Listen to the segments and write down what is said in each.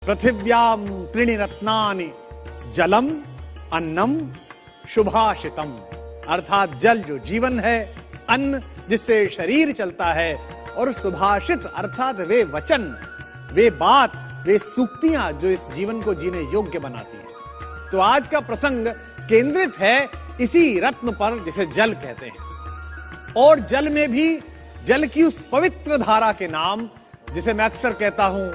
पृथिव्याम त्रीणि रत्नानि जलम अन्नम शुभाषितम, अर्थात जल जो जीवन है, अन्न जिससे शरीर चलता है, और सुभाषित अर्थात वे वचन, वे बात, वे सूक्तियां जो इस जीवन को जीने योग्य बनाती हैं। तो आज का प्रसंग केंद्रित है इसी रत्न पर जिसे जल कहते हैं, और जल में भी जल की उस पवित्र धारा के नाम, जिसे मैं अक्सर कहता हूं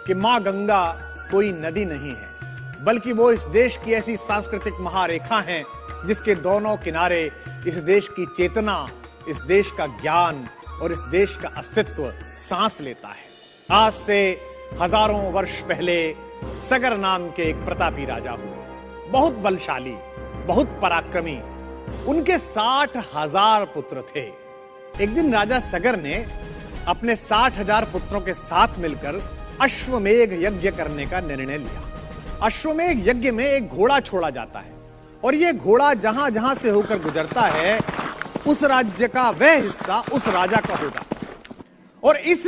कि मां गंगा कोई नदी नहीं है, बल्कि वो इस देश की ऐसी सांस्कृतिक महारेखा है जिसके दोनों किनारे इस देश की चेतना, इस देश का ज्ञान और इस देश का अस्तित्व सांस लेता है। आज से हजारों वर्ष पहले सगर नाम के एक प्रतापी राजा हुए, बहुत बलशाली, बहुत पराक्रमी। उनके 60,000 पुत्र थे। एक दिन राजा सगर ने अपने 60,000 पुत्रों के साथ मिलकर अश्वमेध यज्ञ करने का निर्णय लिया। अश्वमेध यज्ञ में एक घोड़ा छोड़ा जाता है, और यह घोड़ा जहां जहां से होकर गुजरता है, उस राज्य का वह हिस्सा उस राजा का हो जाता है, और इस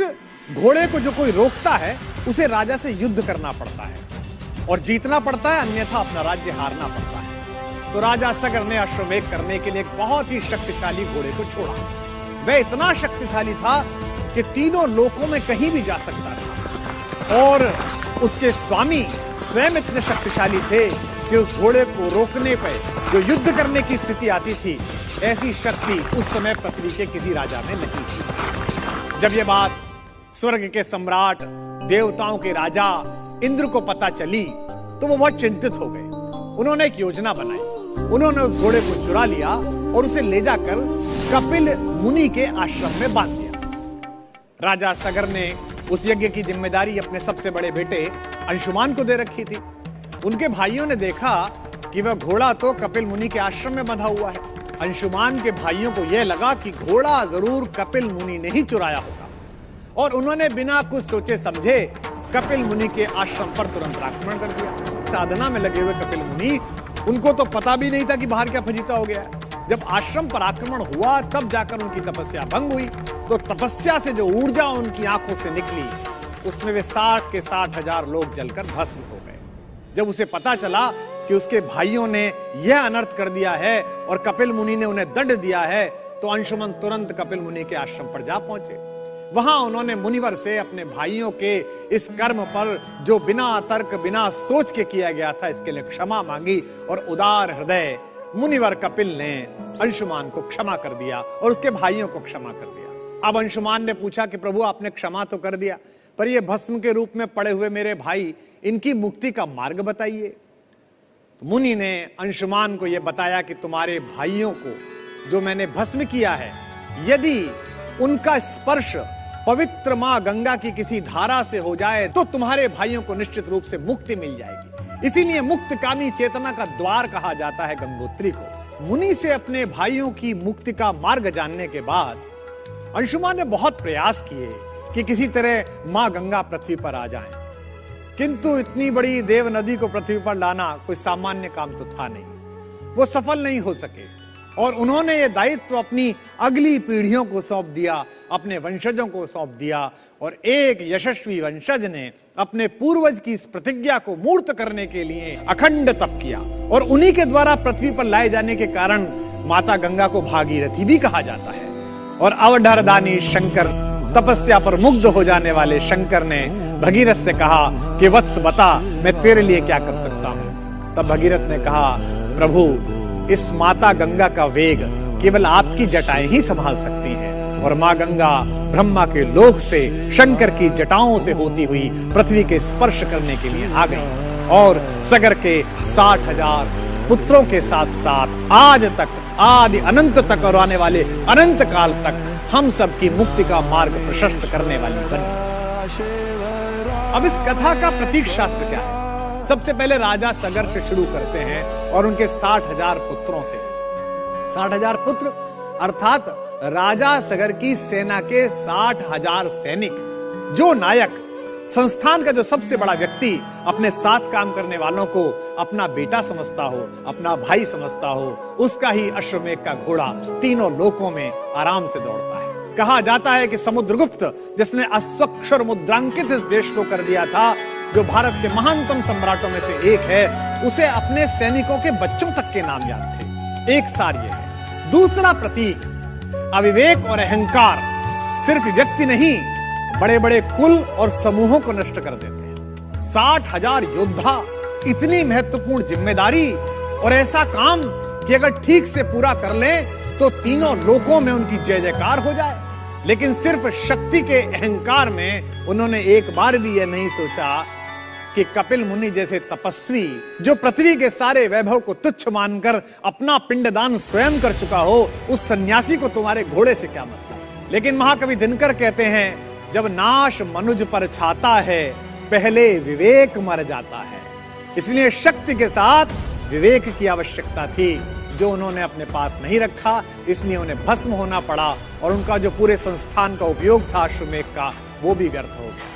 घोड़े को जो कोई रोकता है उसे राजा से युद्ध करना पड़ता है और जीतना पड़ता है, अन्यथा अपना राज्य हारना पड़ता है। तो राजा सगर ने अश्वमेध करने के लिए एक बहुत ही शक्तिशाली घोड़े को छोड़ा। वह इतना शक्तिशाली था कि तीनों लोकों में कहीं भी जा सकता था, और उसके स्वामी स्वयं इतने शक्तिशाली थे कि उस घोड़े को रोकने पर जो युद्ध करने की स्थिति आती थी, ऐसी शक्ति उस समय पृथ्वी के किसी राजा में नहीं थी। जब यह बात स्वर्ग के सम्राट, देवताओं के राजा इंद्र को पता चली तो वो बहुत चिंतित हो गए। उन्होंने एक योजना बनाई। उन्होंने उस घोड़े को चुरा लिया और उसे ले जाकर कपिल मुनि के आश्रम में बांध दिया। राजा सगर ने उस यज्ञ की जिम्मेदारी अपने सबसे बड़े बेटे अंशुमान को दे रखी थी। उनके भाइयों ने देखा कि वह घोड़ा तो कपिल मुनि के आश्रम में बंधा हुआ है। अंशुमान के भाइयों को यह लगा कि घोड़ा जरूर कपिल मुनि ने ही चुराया होगा, और उन्होंने बिना कुछ सोचे समझे कपिल मुनि के आश्रम पर तुरंत आक्रमण कर दिया। साधना में लगे हुए कपिल मुनि, उनको तो पता भी नहीं था कि बाहर क्या फजीता हो गया है। जब आश्रम पर आक्रमण हुआ तब जाकर उनकी तपस्या भंग हुई। तो तपस्या से जो ऊर्जा उनकी आंखों से निकली, उसमें वे 60 के 60,000 लोग जलकर भस्म हो गए। जब उसे पता चला कि उसके भाइयों ने यह अनर्थ कर दिया है और कपिल मुनि ने उन्हें दंड दिया है, तो अंशुमन तुरंत कपिल मुनि के आश्रम पर जा पहुंचे। वहां उन्होंने मुनिवर से अपने भाइयों के इस कर्म पर, जो बिना तर्क बिना सोच के किया गया था, इसके लिए क्षमा मांगी, और उदार हृदय मुनिवर कपिल ने अंशुमान को क्षमा कर दिया और उसके भाइयों को क्षमा कर दिया। अब अंशुमान ने पूछा कि प्रभु, आपने क्षमा तो कर दिया, पर ये भस्म के रूप में पड़े हुए मेरे भाई, इनकी मुक्ति का मार्ग बताइए। तो मुनि ने अंशुमान को यह बताया कि तुम्हारे भाइयों को जो मैंने भस्म किया है, यदि उनका स्पर्श पवित्र मां गंगा की किसी धारा से हो जाए तो तुम्हारे भाइयों को निश्चित रूप से मुक्ति मिल जाएगी। इसीलिए मुक्तकामी चेतना का द्वार कहा जाता है गंगोत्री को। मुनि से अपने भाइयों की मुक्ति का मार्ग जानने के बाद अंशुमान ने बहुत प्रयास किए कि किसी तरह मां गंगा पृथ्वी पर आ जाएं, किंतु इतनी बड़ी देव नदी को पृथ्वी पर लाना कोई सामान्य काम तो था नहीं। वो सफल नहीं हो सके, और उन्होंने ये दायित्व अपनी अगली पीढ़ियों को सौंप दिया, अपने वंशजों को सौंप दिया, और एक यशस्वी वंशज ने अपने पूर्वज की इस प्रतिज्ञा को मूर्त करने के लिए अखंड तप किया, और उन्हीं के द्वारा पृथ्वी पर लाए जाने के कारण माता गंगा को भागीरथी भी कहा जाता है। और अवधरदानी शंकर, तपस्या पर मुग्ध हो जाने वाले शंकर ने भगीरथ से कहा कि वत्स बता, मैं तेरे लिए क्या कर सकता हूं। तब भगीरथ ने कहा, प्रभु, इस माता गंगा का वेग केवल आपकी जटाएं ही संभाल सकती हैं, और मां गंगा ब्रह्मा के लोक से शंकर की जटाओं से होती हुई पृथ्वी के स्पर्श करने के लिए आ गई, और सगर के 60,000 पुत्रों के साथ साथ आज तक, आदि अनंत तक और आने वाले अनंत काल तक हम सब की मुक्ति का मार्ग प्रशस्त करने वाली बनी। अब इस कथा का प्रतीक शास्त्र क्या है? सबसे पहले राजा सगर से शुरू करते हैं और उनके 60,000 पुत्रों से। 60,000 पुत्र अर्थात राजा सगर की सेना के 60,000 सैनिक। जो नायक, संस्थान का जो सबसे बड़ा व्यक्ति अपने साथ काम करने वालों को अपना बेटा समझता हो, अपना भाई समझता हो, उसका ही अश्वमेध का घोड़ा तीनों लोकों में आराम से दौड़ता है। कहा जाता है कि समुद्रगुप्त, जिसने अस्वक्षर मुद्रांकित इस देश को कर दिया था, जो भारत के महानतम सम्राटों में से एक है, उसे अपने सैनिकों के बच्चों तक के नाम याद थे। एक सार यह है। दूसरा प्रतीक, अविवेक और अहंकार सिर्फ व्यक्ति नहीं, बड़े बड़े कुल और समूहों को नष्ट कर देते हैं। 60,000 योद्धा, इतनी महत्वपूर्ण जिम्मेदारी और ऐसा काम कि अगर ठीक से पूरा कर लें तो तीनों लोकों में उनकी जय जयकार हो जाए। लेकिन सिर्फ शक्ति के अहंकार में उन्होंने एक बार भी यह नहीं सोचा कि कपिल मुनि जैसे तपस्वी, जो पृथ्वी के सारे वैभव को तुच्छ मानकर अपना पिंडदान स्वयं कर चुका हो, उस सन्यासी को तुम्हारे घोड़े से क्या मतलब। लेकिन महाकवि दिनकर कहते हैं, जब नाश मनुज पर छाता है, पहले विवेक मर जाता है। इसलिए शक्ति के साथ विवेक की आवश्यकता थी, जो उन्होंने अपने पास नहीं रखा, इसलिए उन्हें भस्म होना पड़ा और उनका जो पूरे संस्थान का उपयोग था अश्वमेध का, वो भी व्यर्थ हो गया।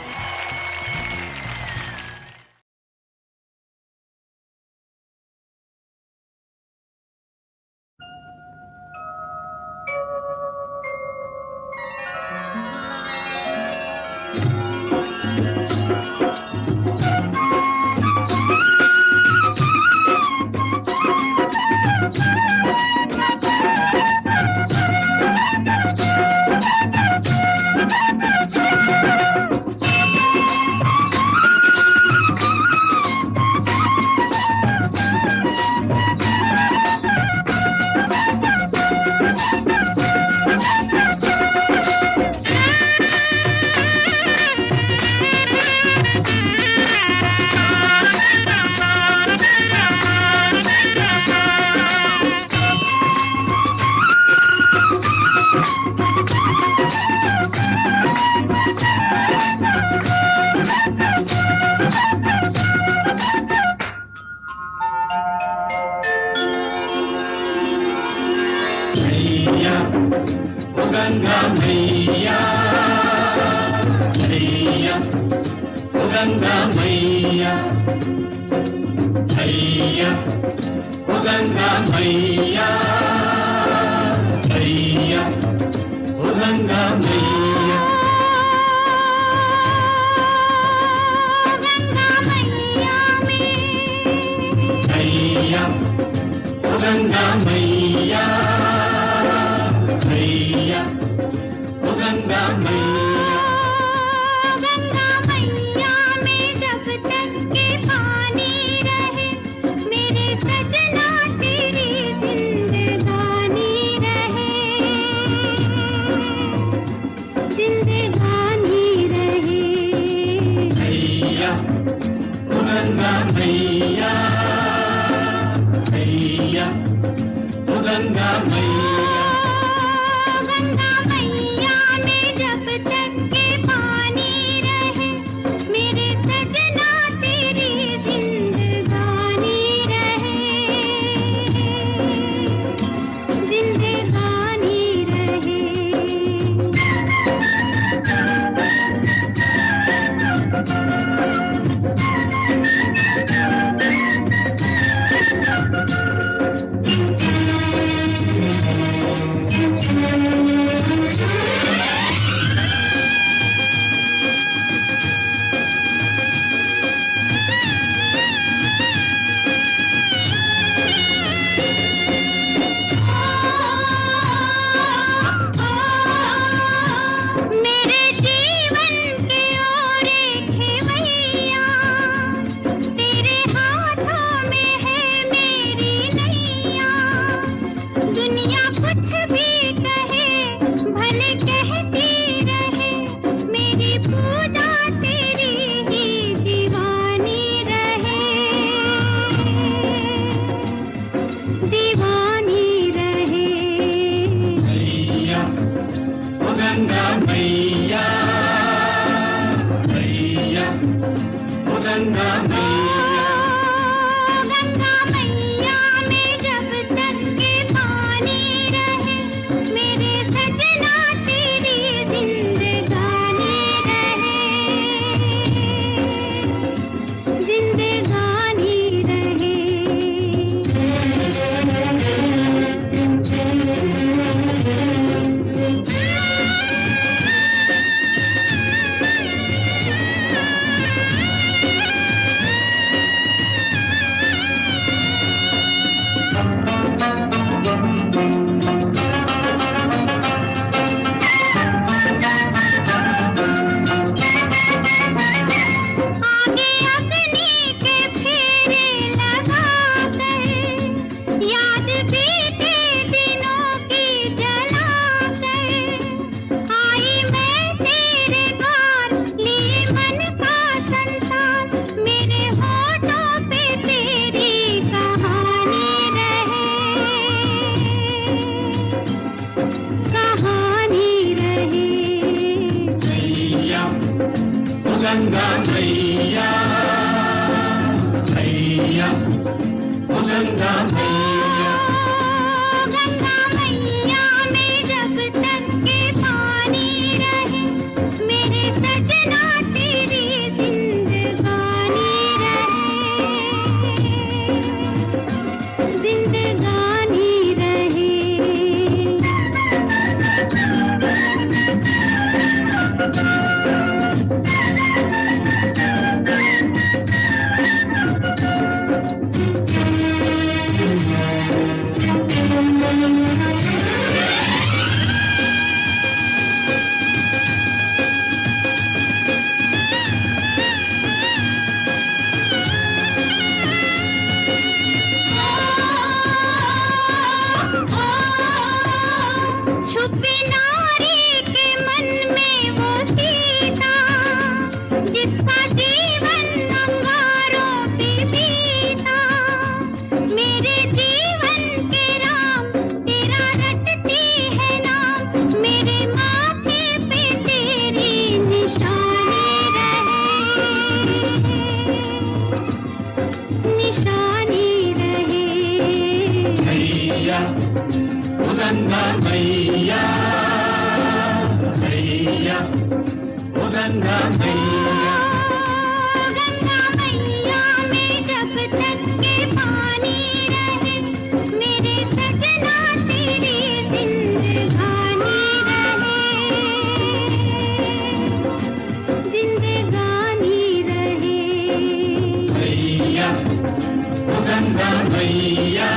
मैया, ओ गंगा मैया,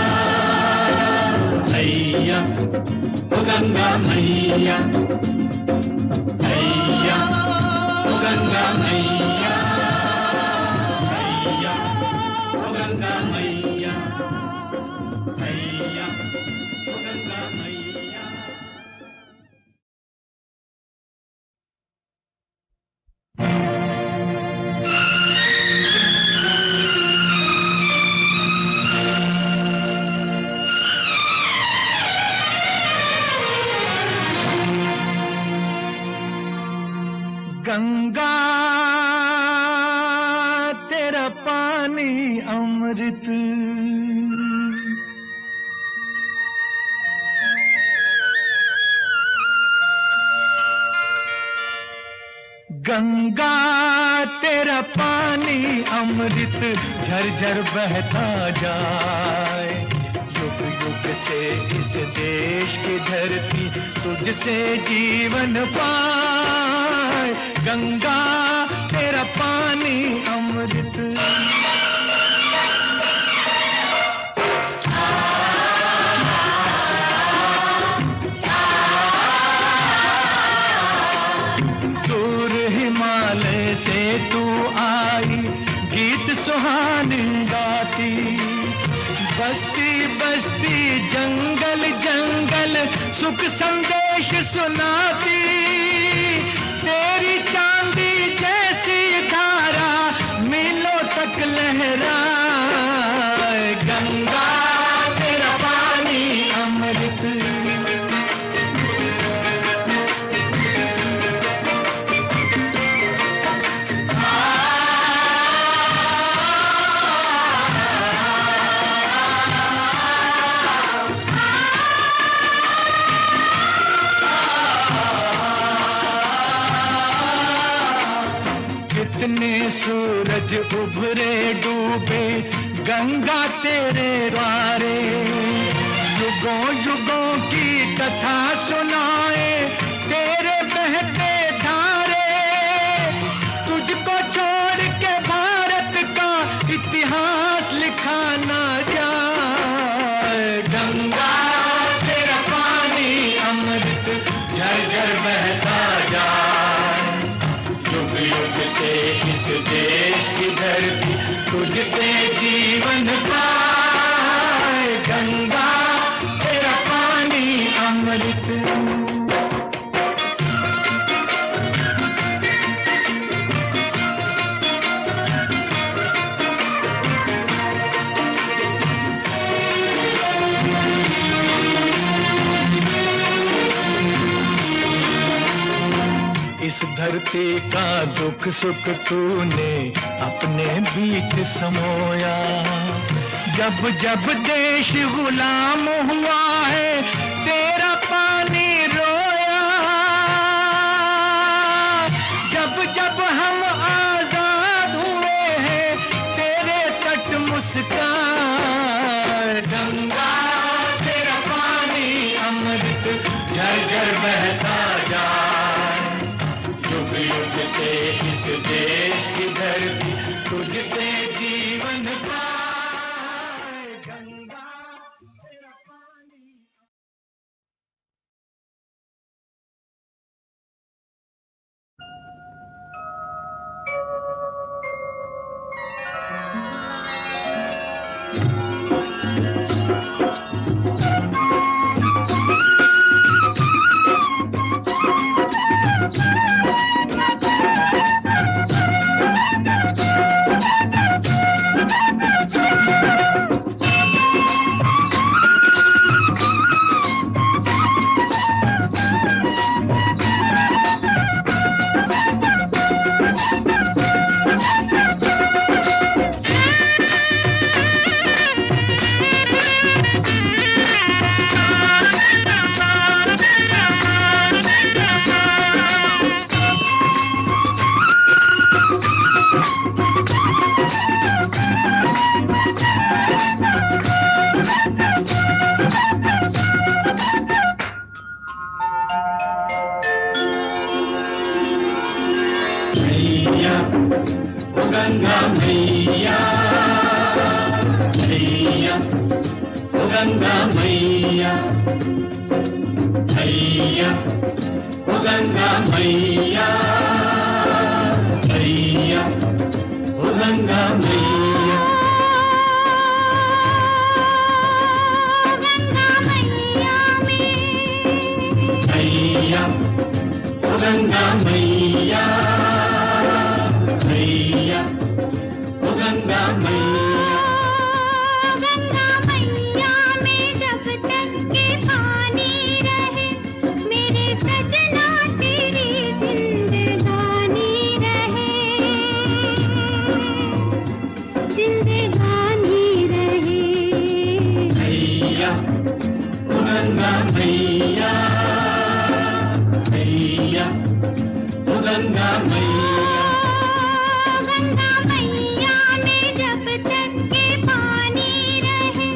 हैया, ओ गंगा मैया, हैया, ओ गंगा मैया, हैया, ओ गंगा मैया, हैया, ओ गंगा मैया। गंगा तेरा पानी अमृत, गंगा तेरा पानी अमृत झरझर बहता जाए। युग युग से इस देश की धरती तुझसे जीवन पाए। गंगा तेरा पानी अमृत। दूर हिमालय से तू आई गीत सुहानी गाती, बस्ती बस्ती जंगल जंगल सुख संदेश सुनाती। तेरी चांदी जैसी धारा मीलों तक लहराए। गंगा तेरा पानी अमृत। कितने सूरज उभरे डूबे गंगा तेरे द्वारे। युगों युगों की कथा सुनाए तेरे बहते धारे। तुझको छोड़ के भारत का इतिहास लिखा ना जाए। गंगा तेरा पानी अमृत झरझर बहता जाए। युग युग से इस देश की धरती तुझसे जीवन पाए। गंगा तेरा पानी अमृत। इस धरती का दुख सुख तूने अपने बीच समोया। जब जब देश गुलाम हुआ है तेरा पानी रोया। जब जब हम आजाद हुए हैं तेरे तट मुस्कान। गंगा तेरा पानी अमृत झरझर बहता जाए। युग युग से इस देश की धरती तुझसे जीवन पाए। गंगा तेरा पानी। गंगा मैया मैया ओ गंगा मैया मैया ओ गंगा मैया मैया ओ गंगा मैया मैया ओ गंगा मैया गंगा मैया में जब तक के पानी रहे मेरे सजना तेरी जिंदगानी रहे जिंदगानी रहे मैया ओ गंगा मैया मैया ओ गंगा मैया गंगा मैया में जब तक के पानी रहे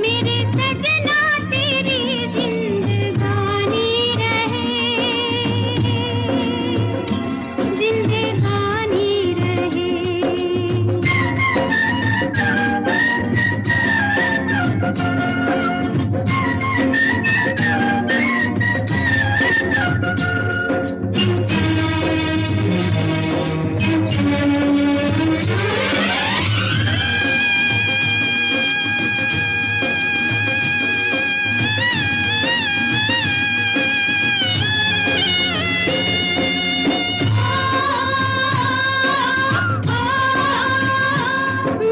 मेरे सजना तेरी जिंदगानी रहे जिंदगानी रहे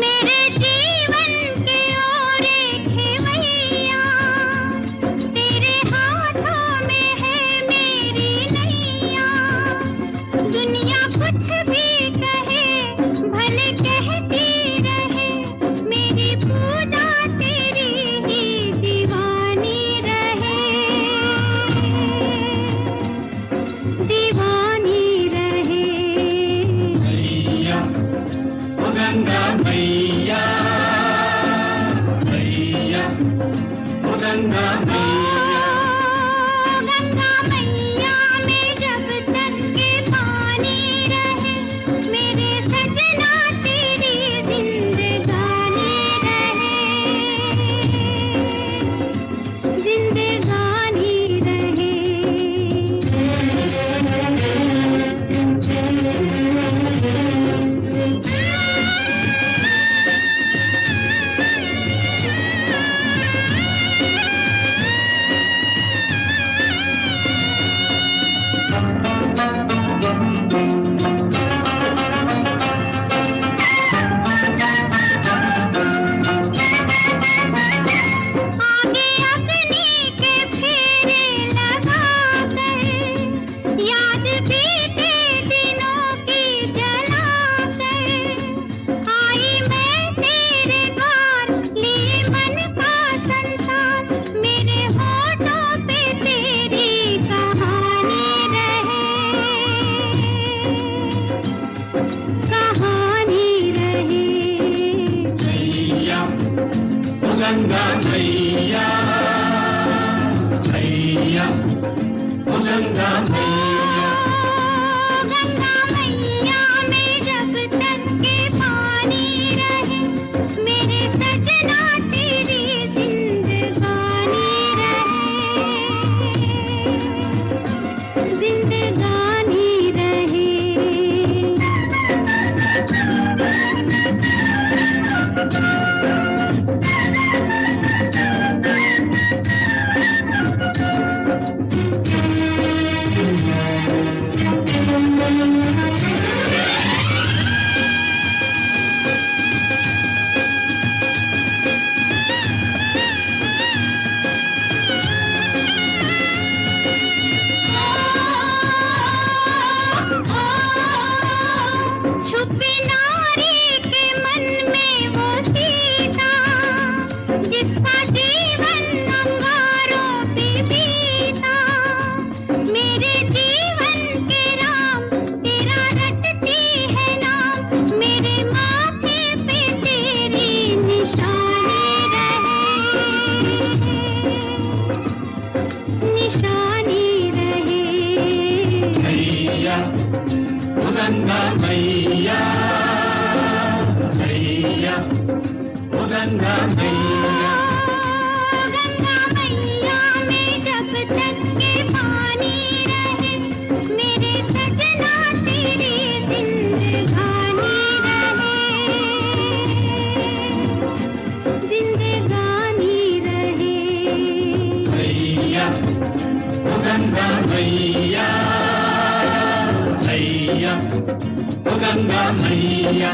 मेरे जीवन के ओरे खेवैया तेरे हाथों में है मेरी नैया दुनिया कुछ भी कहे भले कहती रहे मेरी पूजा तेरी ही दीवानी रहे दीवानी रहे मैया ओ गंगा मैया मैया ओ गंगा मैया गंगा मैया में जब तक के पानी रहे मेरे सजना तेरी जिंदगानी रहे जिंदगानी आगे अग्नि के फेरे लगाकर याद बीते दिनों की जलाकर आई मैं तेरे द्वार लिए मन का संसार मेरे होठों पे तेरी कहानी रहे कहानी रहे मैया ओ गंगा मैया मैया ओ गंगा मैया गंगा मैया में जब तक के पानी रहे मेरे सजना तेरी जिंदगानी रहे जिंदगानी रहे छुपी नारी के मन में वो सीता जिसका जीवन अंगारों पे बीता मेरे जीवन के राम तेरा रटती है नाम मेरे माथे पे तेरी निशानी रहे निशानी रहे मैया ओ गंगा मैया मैया ओ गंगा मैया ओ गंगा मैया